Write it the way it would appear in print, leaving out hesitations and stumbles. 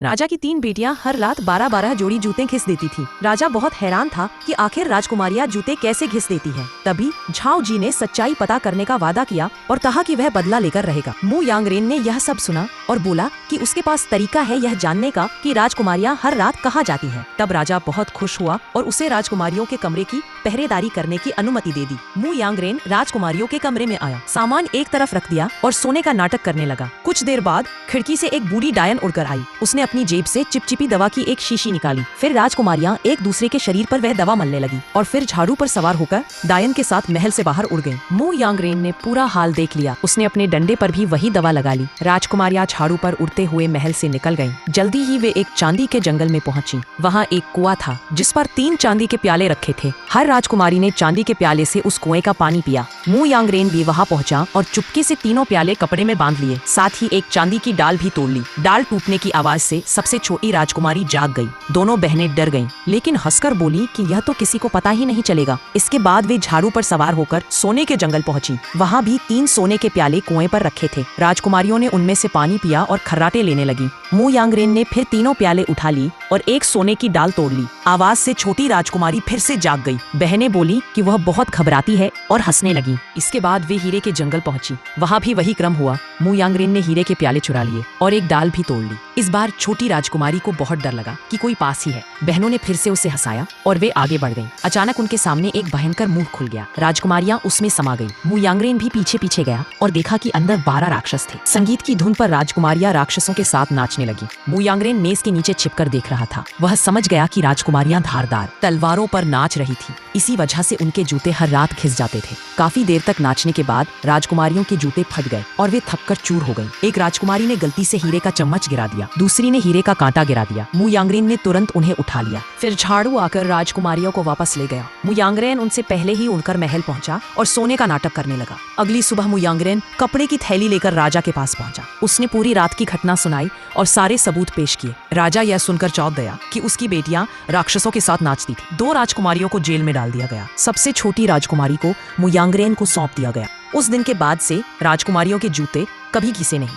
राजा की 3 बेटियां हर रात 12-12 जोड़ी जूते घिस देती थी। राजा बहुत हैरान था कि आखिर राजकुमारियां जूते कैसे घिस देती हैं। तभी झाओ जी ने सच्चाई पता करने का वादा किया और कहा कि वह बदला लेकर रहेगा। मु यांगरेन ने यह सब सुना और बोला कि उसके पास तरीका है यह जानने का कि राजकुमारियां हर रात कहाँ जाती हैं। तब राजा बहुत खुश हुआ और उसे राजकुमारियों के कमरे की पहरेदारी करने की अनुमति दे दी। मु यांगरेन राजकुमारियों के कमरे में आया, सामान एक तरफ रख दिया और सोने का नाटक करने लगा। कुछ देर बाद खिड़की से एक बूढ़ी डायन उड़कर आई। उसने अपनी जेब से चिपचिपी दवा की एक शीशी निकाली। फिर राजकुमारियां एक दूसरे के शरीर पर वह दवा मलने लगी और फिर झाड़ू पर सवार होकर डायन के साथ महल से बाहर उड़ गयी। मु यांगरेन ने पूरा हाल देख लिया। उसने अपने डंडे पर भी वही दवा लगा ली। राजकुमारियां झाड़ू पर उड़ते हुए महल से निकल गयीं। जल्दी ही वे एक चांदी के जंगल में पहुंची। वहाँ एक कुआं था जिस पर 3 चांदी के प्याले रखे थे। हर राजकुमारी ने चांदी के प्याले से उस कुएं का पानी पिया। मु यांगरेन भी वहाँ पहुँचा और चुपके से तीनों प्याले कपड़े में बांध लिए। साथ ही एक चांदी की डाल भी तोड़ ली। डाल टूटने की आवाज से सबसे छोटी राजकुमारी जाग गई। दोनों बहनें डर गईं, लेकिन हंसकर बोली कि यह तो किसी को पता ही नहीं चलेगा। इसके बाद वे झाड़ू पर सवार होकर सोने के जंगल पहुंची। वहाँ भी 3 सोने के प्याले कुएं पर रखे थे। राजकुमारियों ने उनमें से पानी पिया और खर्राटे लेने लगी। मु यांगरेन ने फिर तीनों प्याले उठा ली और एक सोने की डाल तोड़ ली। आवाज से छोटी राजकुमारी फिर से जाग गई। बहनें बोली कि वह बहुत घबराती है और हंसने लगी। इसके बाद वे हीरे के जंगल पहुंची। वहाँ भी वही क्रम हुआ। मु यांगरेन ने हीरे के प्याले चुरा लिए और एक डाल भी तोड़ ली। इस बार छोटी राजकुमारी को बहुत डर लगा कि कोई पास ही है। बहनों ने फिर से उसे हंसाया और वे आगे बढ़ गईं। अचानक उनके सामने एक भयंकर मुंह खुल गया। राजकुमारियां उसमें समा गईं। मु यांगरेन भी पीछे पीछे गया और देखा कि अंदर 12 राक्षस थे। संगीत की धुन पर राजकुमारियां राक्षसों के साथ नाचने लगी। मु यांगरेन मेज के नीचे छिपकर देख रहा था। वह समझ गया कि राजकुमारियां धारदार तलवारों पर नाच रही थी। इसी वजह से उनके जूते हर रात घिस जाते थे। काफी देर तक नाचने के बाद राजकुमारियों के जूते फट गए और वे थककर चूर हो गईं। एक राजकुमारी ने गलती से हीरे का चम्मच गिरा दिया। दूसरी ने हीरे का कांटा गिरा दिया। मु यांगरेन ने तुरंत उन्हें उठा लिया। फिर झाड़ू आकर राजकुमारियों को वापस ले गया। मु यांगरेन उनसे पहले ही उड़कर महल पहुंचा और सोने का नाटक करने लगा। अगली सुबह मु यांगरेन कपड़े की थैली लेकर राजा के पास पहुंचा। उसने पूरी रात की घटना सुनाई और सारे सबूत पेश किए। राजा यह सुनकर चौंक गया कि उसकी बेटियां राक्षसों के साथ नाचती थी। 2 राजकुमारियों को जेल में डाल दिया गया। सबसे छोटी राजकुमारी को मु यांगरेन को सौंप दिया गया। उस दिन के बाद से राजकुमारियों के जूते कभी घिसे नहीं।